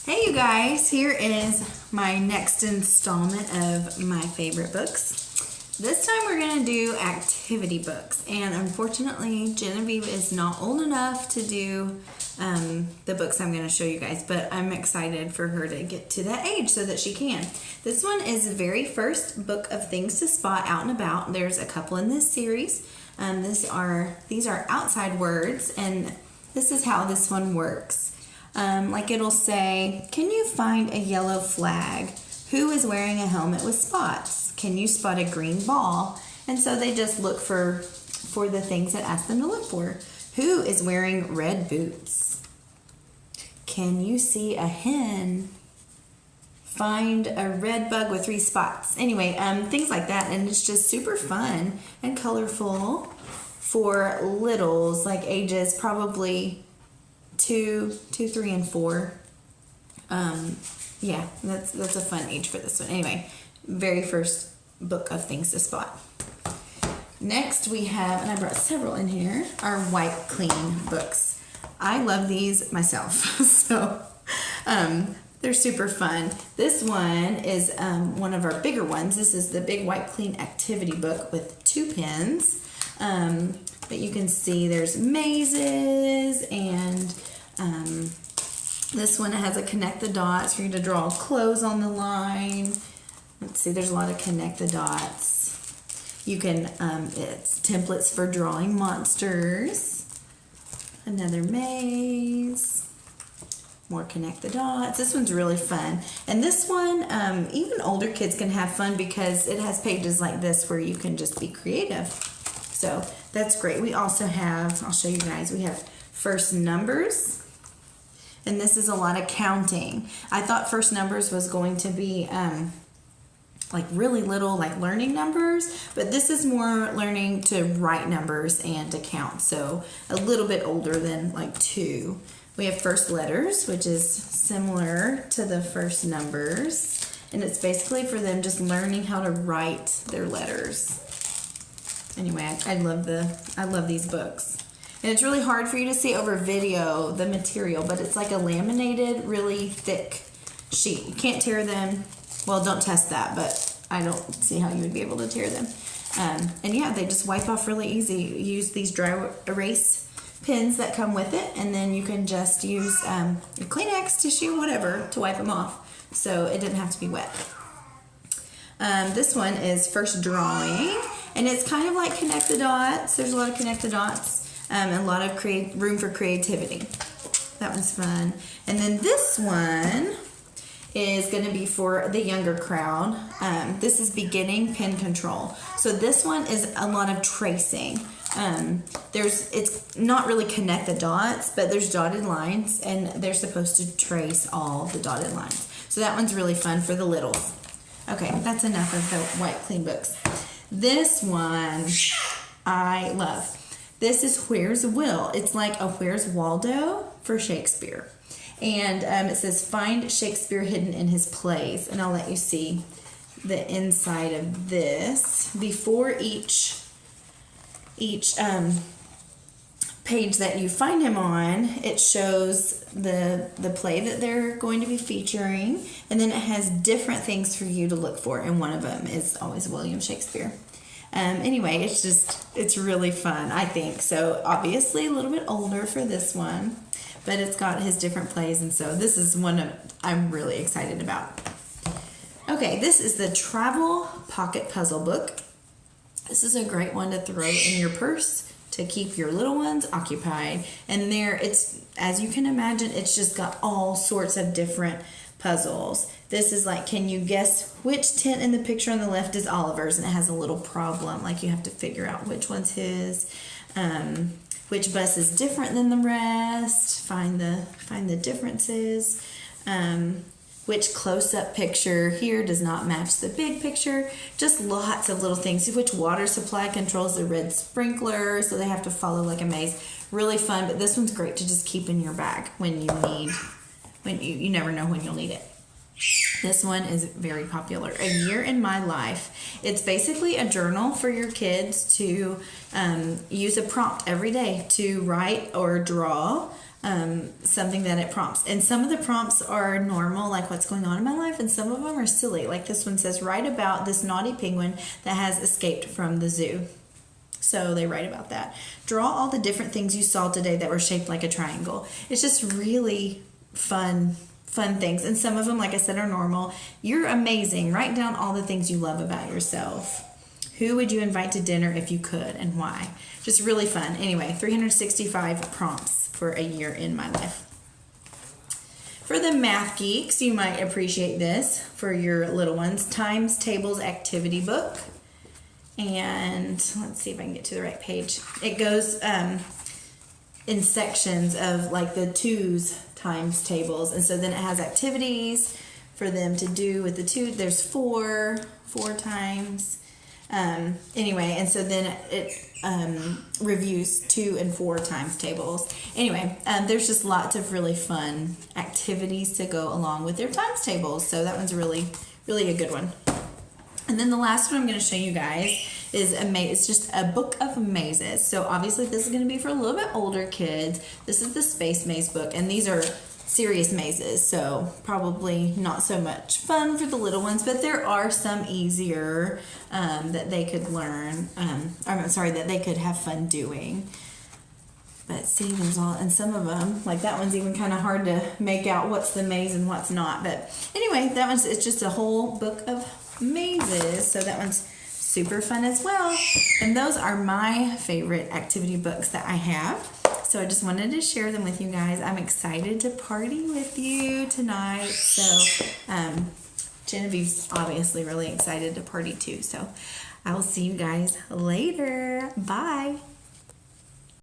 Hey you guys, here is my next installment of my favorite books. This time we're going to do activity books, and unfortunately Genevieve is not old enough to do the books I'm going to show you guys, but I'm excited for her to get to that age so that she can. This one is the very first book of things to spot out and about. There's a couple in this series. These are outside words, and this is how this one works. Like it'll say, can you find a yellow flag? Who is wearing a helmet with spots? Can you spot a green ball? And so they just look for the things that ask them to look for. Who is wearing red boots? Can you see a hen? Find a red bug with 3 spots. Anyway, things like that, and it's just super fun and colorful for littles, like ages probably 2, 3, and 4. Yeah, that's a fun age for this one. Anyway, very first book of things to spot. Next we have, and I brought several in here, our Wipe Clean books. I love these myself, so they're super fun. This one is one of our bigger ones. This is the big Wipe Clean activity book with 2 pens. But you can see there's mazes, and this one has a connect the dots for you to draw clothes on the line. Let's see, there's a lot of connect the dots. You can, it's templates for drawing monsters. Another maze. More connect the dots. This one's really fun. And this one, even older kids can have fun because it has pages like this where you can just be creative. So that's great. We also have, I'll show you guys, we have first numbers. And this is a lot of counting. I thought first numbers was going to be like really little, like learning numbers, but this is more learning to write numbers and to count. So a little bit older than like 2. We have first letters, which is similar to the first numbers. And it's basically for them just learning how to write their letters. Anyway, I love these books. And it's really hard for you to see over video, the material, but it's like a laminated, really thick sheet. You can't tear them. Well, don't test that, but I don't see how you would be able to tear them. And yeah, they just wipe off really easy. You use these dry erase pens that come with it, and then you can just use your Kleenex, tissue, whatever, to wipe them off. So it didn't have to be wet. This one is first drawing, and it's kind of like connect the dots. There's a lot of connect the dots. And a lot of room for creativity. That one's fun. And then this one is going to be for the younger crowd. This is beginning pen control. So this one is a lot of tracing. It's not really connect the dots, but there's dotted lines, and they're supposed to trace all the dotted lines. So that one's really fun for the littles. Okay, that's enough of the Wipe Clean books. This one I love. This is Where's Will. It's like a Where's Waldo for Shakespeare. And it says, find Shakespeare hidden in his plays. And I'll let you see the inside of this. Before each page that you find him on, it shows the play that they're going to be featuring. And then it has different things for you to look for. And one of them is always William Shakespeare. Anyway, it's really fun, I think. So obviously a little bit older for this one, but it's got his different plays, and so this is one I'm really excited about. Okay, this is the Travel Pocket Puzzle Book. This is a great one to throw in your purse to keep your little ones occupied. And it's, as you can imagine, it's just got all sorts of different puzzles. This is like, can you guess which tent in the picture on the left is Oliver's? And it has a little problem, like you have to figure out which one's his, which bus is different than the rest, find the differences, which close-up picture here does not match the big picture. Just lots of little things. Which water supply controls the red sprinkler, so they have to follow like a maze. Really fun, but this one's great to just keep in your bag when you never know when you'll need it. This one is very popular. A Year in My Life. It's basically a journal for your kids to use a prompt every day to write or draw something that it prompts. And some of the prompts are normal, like what's going on in my life, and some of them are silly. Like this one says, write about this naughty penguin that has escaped from the zoo. So they write about that. Draw all the different things you saw today that were shaped like a triangle. It's just really fun things. And some of them, like I said, are normal. You're amazing. Write down all the things you love about yourself. Who would you invite to dinner if you could, and why? Just really fun. Anyway, 365 prompts for a year in my life. For the math geeks, you might appreciate this for your little ones. Times Tables Activity Book. And let's see if I can get to the right page. It goes in sections of like the twos times tables. And so then it has activities for them to do with the two. There's four times. Anyway, and so then it reviews 2 and 4 times tables. Anyway, there's just lots of really fun activities to go along with their times tables. So that one's really a good one. And then the last one I'm going to show you guys is it's just a book of mazes. So obviously this is going to be for a little bit older kids. This is the Space Maze book, and these are serious mazes, so probably not so much fun for the little ones, but there are some easier that they could learn, that they could have fun doing. But see, there's all, and some of them, like that one's even kind of hard to make out what's the maze and what's not. But anyway, it's just a whole book of mazes, so that one's super fun as well. And those are my favorite activity books that I have. So I just wanted to share them with you guys. I'm excited to party with you tonight. So Genevieve's obviously really excited to party too. So I will see you guys later. Bye.